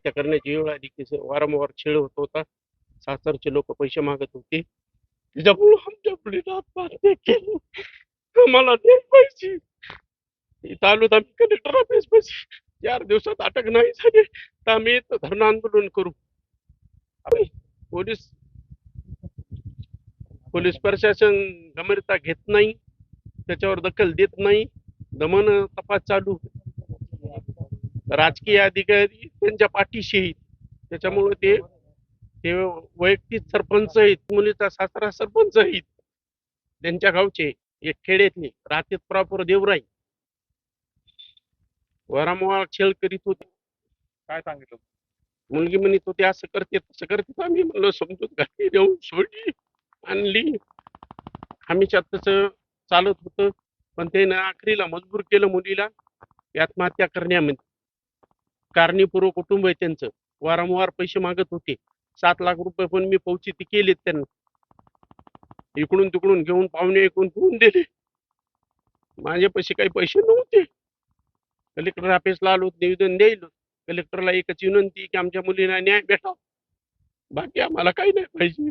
आत्महत्या करण्याची वेळ आली की वारंवार छेड होत होता. सासरचे लोक पैसे मागत होते. त्याच्यामुळे आमच्या मुलीने आत्महत्या केली. आम्हाला ते पैसे इथं आलो तर आम्ही कलेक्टर ऑफिस पाशी 4 दिवसात अटक नाही झाली तर आम्ही इथं धरणं आंदोलन करू. आम्ही पोलीस पोलीस प्रशासन गंभीरता घेत नाही, त्याच्यावर दखल देत नाही. दमन तपास चालू. राजकीय अधिकारी त्यांच्या पाठीशी आहेत. त्याच्यामुळे ते ते वैयक्तिक सरपंच आहेत, मुलीचा सासरा सरपंच आहेत त्यांच्या गावचे, एक खेड्यातले राहतात प्रॉपर देवराई. वारंवार छळ करीत होते. काय सांगितलं? मुलगी म्हणत होती असं करते तसं करते. आम्ही म्हणलं समजून घातली, देऊन सोडली, आणली. आम्हीच्या तसं चालत होतं, पण त्यानं आखरीला मजबूर केलं मुलीला की आत्महत्या करण्यामध्ये. कारणीपूर्व कुटुंब आहे त्यांचं. वारंवार पैसे मागत होते. 7 लाख रुपये पण मी पावती केलेत त्यांना. इकडून तिकडून घेऊन पाहुणे ऐकून घेऊन दिले. माझ्यापाशी काही पैसे नव्हते. कलेक्टर ऑफिसला आलो, निवेदन द्यायलो. कलेक्टरला एकच विनंती की आमच्या मुलीला न्याय भेटावा, बाकी आम्हाला काही नाही पाहिजे.